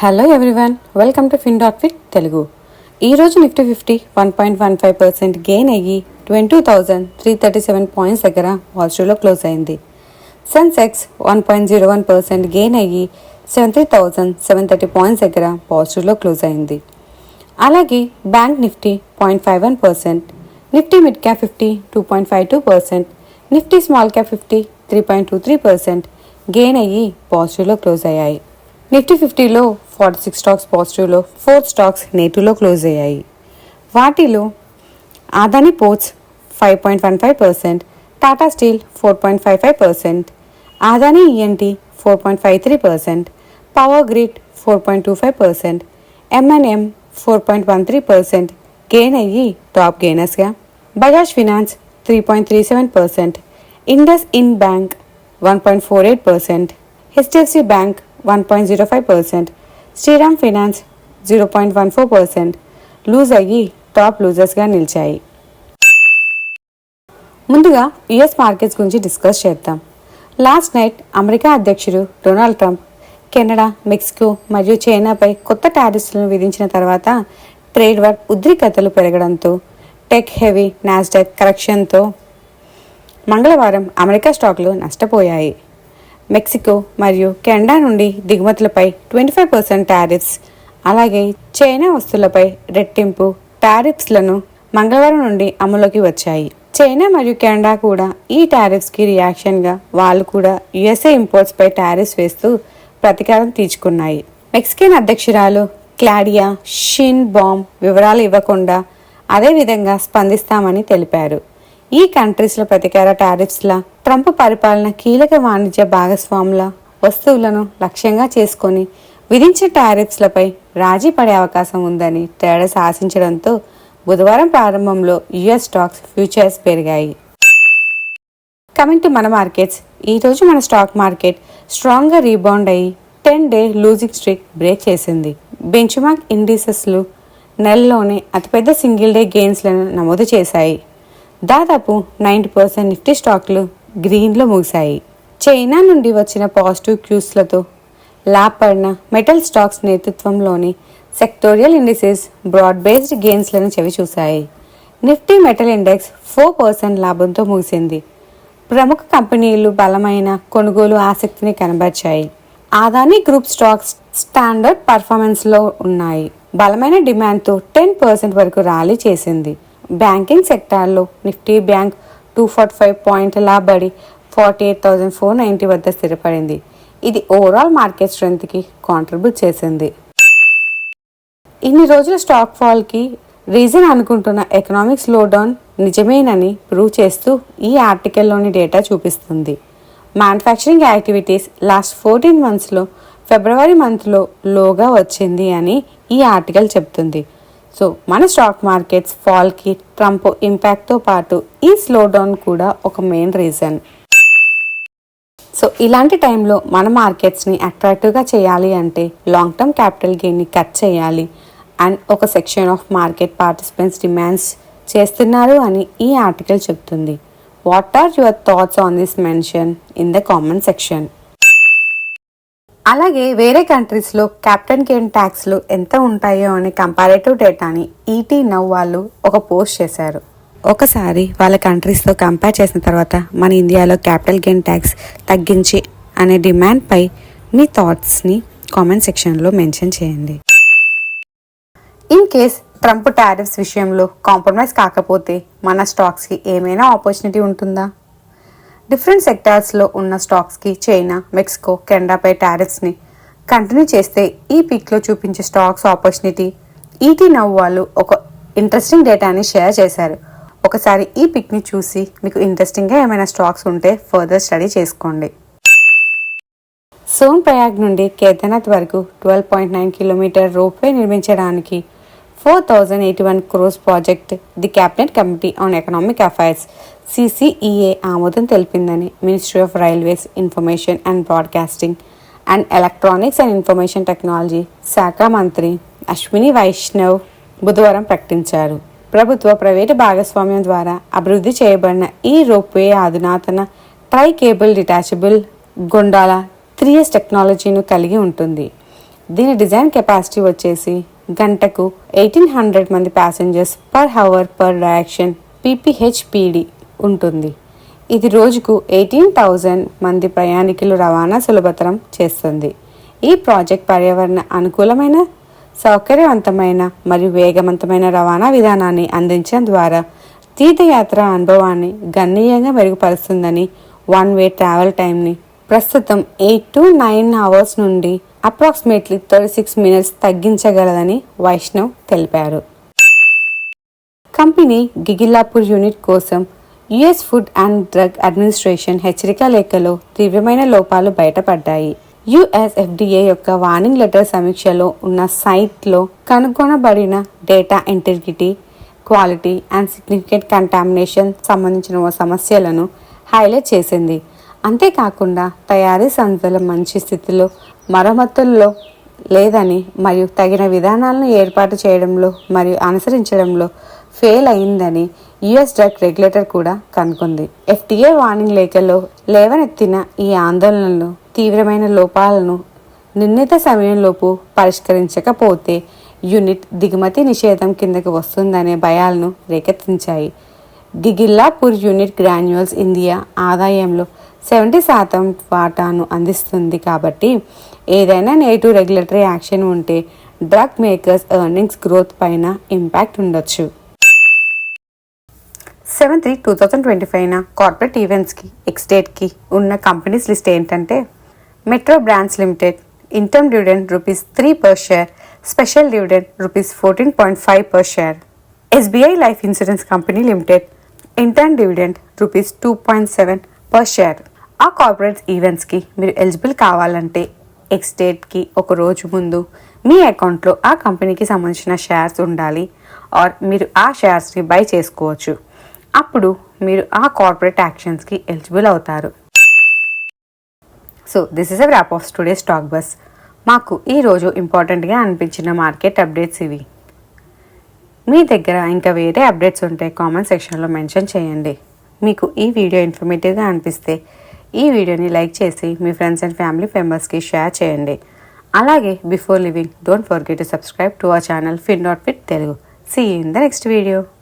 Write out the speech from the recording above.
Hello everyone, welcome to FinDotFit Telugu. ఈరోజు Nifty 50 1.15% gain అయ్యి 22,337 points దగ్గర పాజిటివ్లో క్లోజ్ అయింది. సెన్సెక్స్ 1.01% గెయిన్ అయ్యి 73,730 పాయింట్స్ దగ్గర పాజిటివ్లో క్లోజ్ అయింది. అలాగే bank Nifty 0.51%, Nifty mid cap 50 2.52%, Nifty small cap 50 3.23% gain అయ్యి పాజిటివ్లో క్లోజ్ అయ్యాయి. నిఫ్టీ 50లో 46 స్టాక్స్ పాజిటివ్లో, 4 స్టాక్స్ నెగిటివ్లో క్లోజ్ అయ్యాయి. వాటిలో Adani ports 5.15%, Tata steel 4.55%, Adani ENT 4.53%, power grid 4.25%, MNM 4.13% gain అయ్యి టాప్ గెయినర్స్గా. Bajaj finance 3.37%, IndusInd bank 1.48%, HDFC bank 1.05%, Shriram finance 0.14% lose అయ్యి టాప్ లూజర్స్గా నిలిచాయి. ముందుగా యుఎస్ మార్కెట్స్ గురించి డిస్కస్ చేద్దాం. లాస్ట్ నైట్ అమెరికా అధ్యక్షుడు డొనాల్డ్ ట్రంప్ కెనడా, మెక్సికో మరియు చైనాపై కొత్త టారిఫ్లను విధించిన తర్వాత ట్రేడ్ వార్ ఉద్రిక్తతలు పెరగడంతో టెక్ హెవీ నాస్డాక్ కరెక్షన్తో మంగళవారం అమెరికా స్టాక్లు నష్టపోయాయి. మెక్సికో మరియు కెనడా నుండి దిగుమతులపై 25% టారిఫ్స్, అలాగే చైనా వస్తువులపై రెట్టింపు టారిఫ్స్లను మంగళవారం నుండి అమలులోకి వచ్చాయి. చైనా మరియు కెనడా కూడా ఈ టారిఫ్స్కి రియాక్షన్గా వాళ్ళు కూడా యుఎస్ఏ ఇంపోర్ట్స్పై టారిఫ్స్ వేస్తూ ప్రతీకారం తీర్చుకున్నాయి. మెక్సికన్ అధ్యక్షురాలు క్లాడియా షిన్ బామ్ వివరాలు ఇవ్వకుండా అదేవిధంగా స్పందిస్తామని తెలిపారు. ఈ కంట్రీస్లో ప్రతీకార టారిఫ్స్ల ట్రంప్ పరిపాలన కీలక వాణిజ్య భాగస్వాముల వస్తువులను లక్ష్యంగా చేసుకొని విధించిన టారిఫ్స్లపై రాజీ పడే అవకాశం ఉందని ట్రేడర్స్ ఆశించడంతో బుధవారం ప్రారంభంలో యుఎస్ స్టాక్స్ ఫ్యూచర్స్ పెరిగాయి. కమింగ్ టు మన మార్కెట్స్, ఈరోజు మన స్టాక్ మార్కెట్ స్ట్రాంగ్గా రీబౌండ్ అయ్యి 10-day లూజింగ్ స్ట్రీక్ బ్రేక్ చేసింది. బెంచ్ మార్క్ ఇండిసెస్లు నెలలోనే అతిపెద్ద సింగిల్ డే గెయిన్స్లను నమోదు చేశాయి. దాదాపు 90% నిఫ్టీ స్టాక్లు గ్రీన్లో ముగిశాయి. చైనా నుండి వచ్చిన పాజిటివ్ క్యూస్లతో లాభపడిన మెటల్ స్టాక్స్ నేతృత్వంలోని సెక్టోరియల్ ఇండిసెస్ బ్రాడ్ బేస్డ్ గెయిన్స్లను చవిచూశాయి. నిఫ్టీ మెటల్ ఇండెక్స్ 4% లాభంతో ముగిసింది. ప్రముఖ కంపెనీలు బలమైన కొనుగోలు ఆసక్తిని కనబర్చాయి. అదానీ గ్రూప్ స్టాక్స్ స్టాండర్డ్ పర్ఫార్మెన్స్లో ఉన్నాయి. బలమైన డిమాండ్తో 10% వరకు ర్యాలీ చేసింది. బ్యాంకింగ్ సెక్టార్లో నిఫ్టీ బ్యాంక్ 245 పాయింట్ల లాభపడి 48,490 వద్ద స్థిరపడింది. ఇది ఓవరాల్ మార్కెట్ స్ట్రెంత్కి కాంట్రిబ్యూట్ చేసింది. ఇన్ని రోజుల స్టాక్ ఫాల్కి రీజన్ అనుకుంటున్న ఎకనామిక్ స్లోడౌన్ నిజమేనని ప్రూవ్ చేస్తూ ఈ ఆర్టికల్లోని డేటా చూపిస్తుంది. మ్యానుఫ్యాక్చరింగ్ యాక్టివిటీస్ లాస్ట్ 14 monthsలో ఫిబ్రవరి మంత్లో లోగా వచ్చింది అని ఈ ఆర్టికల్ చెప్తుంది. సో మన స్టాక్ మార్కెట్స్ ఫాల్కి ట్రంప్ ఇంపాక్ట్తో పాటు ఈ స్లోడౌన్ కూడా ఒక మెయిన్ రీజన్. సో ఇలాంటి టైంలో మన మార్కెట్స్ని అట్రాక్టివ్గా చేయాలి అంటే లాంగ్ టర్మ్ క్యాపిటల్ గెయిన్ని కట్ చేయాలి అండ్ ఒక section of market participants demands చేస్తున్నారు అని ఈ ఆర్టికల్ చెప్తుంది. What are your thoughts on this mention in the comment section. అలాగే వేరే కంట్రీస్లో క్యాపిటల్ గెయిన్ ట్యాక్స్లు ఎంత ఉంటాయో అనే కంపారేటివ్ డేటాని ఈటీ నౌ వాళ్ళు ఒక పోస్ట్ చేశారు. ఒకసారి వాళ్ళ కంట్రీస్తో కంపేర్ చేసిన తర్వాత మన ఇండియాలో క్యాపిటల్ గెయిన్ ట్యాక్స్ తగ్గించి అనే డిమాండ్పై మీ థాట్స్ని కామెంట్ సెక్షన్లో మెన్షన్ చేయండి. ఇన్ కేస్ ట్రంప్ టారిఫ్స్ విషయంలో కాంప్రమైజ్ కాకపోతే మన స్టాక్స్కి ఏమైనా ఆపర్చునిటీ ఉంటుందా? డిఫరెంట్ సెక్టార్స్లో ఉన్న స్టాక్స్కి చైనా, మెక్సికో, కెనడాపై టారిఫ్స్ని కంటిన్యూ చేస్తే ఈ పీక్లో చూపించే స్టాక్స్ ఆపర్చునిటీ ఈటీ నౌ వాళ్ళు ఒక ఇంట్రెస్టింగ్ డేటాని షేర్ చేశారు. ఒకసారి ఈ పిక్ని చూసి మీకు ఇంట్రెస్టింగ్గా ఏమైనా స్టాక్స్ ఉంటే ఫర్దర్ స్టడీ చేసుకోండి. సోన్ ప్రయాగ్ నుండి కేదార్నాథ్ వరకు 12.9 కిలోమీటర్ రోప్వే నిర్మించడానికి 4,081 crores project the cabinet committee on economic affairs CCEA ఆమోదం తెలిపిందని ministry of railways, information and broadcasting and electronics and information technology శాఖ మంత్రి అశ్విని వైష్ణవ్ బుధవారం ప్రకటించారు. ప్రభుత్వ ప్రైవేటు భాగస్వామ్యం ద్వారా అభివృద్ధి చేయబడిన ఈ రోప్వే అధునాతన tri cable detachable gondola 3S టెక్నాలజీను కలిగి ఉంటుంది. దీని డిజైన్ కెపాసిటీ వచ్చేసి గంటకు 1800 మంది passengers per hour per direction PPHPD ఉంటుంది. ఇది రోజుకు 18,000 మంది ప్రయాణికులు రవాణా సులభతరం చేస్తుంది. ఈ ప్రాజెక్ట్ పర్యావరణ అనుకూలమైన, సౌకర్యవంతమైన మరియు వేగవంతమైన రవాణా విధానాన్ని అందించడం ద్వారా తీర్థయాత్ర అనుభవాన్ని గణనీయంగా మెరుగుపరుస్తుందని, వన్ వే ట్రావెల్ టైంని ప్రస్తుతం 8 to 9 అవర్స్ నుండి అప్రాక్సిమేట్లీ 36 minutes తగ్గించగలదని వైష్ణవ్ తెలిపారు. కంపెనీ గిగిల్లాపూర్ యూనిట్ కోసం US food and drug administration హెచ్చరిక లేఖలో తీవ్రమైన లోపాలు బయటపడ్డాయి. యుఎస్ ఎఫ్డిఏ యొక్క వార్నింగ్ లెటర్ సమీక్షలో ఉన్న సైట్లో కనుగొనబడిన data integrity, quality and significant contamination సంబంధించిన సమస్యలను హైలైట్ చేసింది. అంతేకాకుండా తయారీ సంస్థల మంచి స్థితిలో, మరమ్మతుల్లో లేదని మరియు తగిన విధానాలను ఏర్పాటు చేయడంలో మరియు అనుసరించడంలో ఫెయిల్ అయిందని యుఎస్ డ్రగ్ రెగ్యులేటర్ కూడా కనుగొంది. ఎఫ్డిఏ వార్నింగ్ లేఖలో లేవనెత్తిన ఈ ఆందోళనలు తీవ్రమైన లోపాలను నిర్ణీత సమయంలోపు పరిష్కరించకపోతే యూనిట్ దిగుమతి నిషేధం కిందకు వస్తుందనే భయాలను రేకెత్తించాయి. గిగిల్లాపూర్ యూనిట్ గ్రాన్యూల్స్ ఇండియా ఆదాయంలో 70% వాటాను అందిస్తుంది కాబట్టి ఏదైనా నెగిటివ్ రెగ్యులేటరీ యాక్షన్ ఉంటే డ్రగ్ మేకర్స్ ఎర్నింగ్స్ గ్రోత్ పైన ఇంపాక్ట్ ఉండొచ్చు. 7/3/2025 కార్పొరేట్ ఈవెంట్స్కి ఎక్స్డేట్కి ఉన్న కంపెనీస్ లిస్ట్ ఏంటంటే: metro brands limited interim dividend ₹3 per share, special dividend ₹14.5 per share. SBI life insurance company limited interim dividend ₹2.7 per share. ఆ corporate ఈవెంట్స్కి మీరు eligible కావాలంటే ఎక్స్డేట్కి ఒక రోజు ముందు మీ అకౌంట్లో ఆ కంపెనీకి సంబంధించిన షేర్స్ ఉండాలి, ఆర్ మీరు ఆ షేర్స్ని బై చేసుకోవచ్చు. అప్పుడు మీరు ఆ కార్పొరేట్ యాక్షన్స్కి ఎలిజిబుల్ అవుతారు. So this is a rap of today stock bus. మాకు ఈరోజు ఇంపార్టెంట్గా అనిపించిన మార్కెట్ అప్డేట్స్ ఇవి. మీ దగ్గర ఇంకా వేరే అప్డేట్స్ ఉంటే కామెంట్ సెక్షన్లో మెన్షన్ చేయండి. మీకు ఈ వీడియో ఇన్ఫర్మేటివ్గా అనిపిస్తే ఈ వీడియోని లైక్ చేసి మీ ఫ్రెండ్స్ అండ్ ఫ్యామిలీ మెంబర్స్కి షేర్ చేయండి. అలాగే before living don't forget to subscribe to our channel FinWith Telugu. See you in the next video.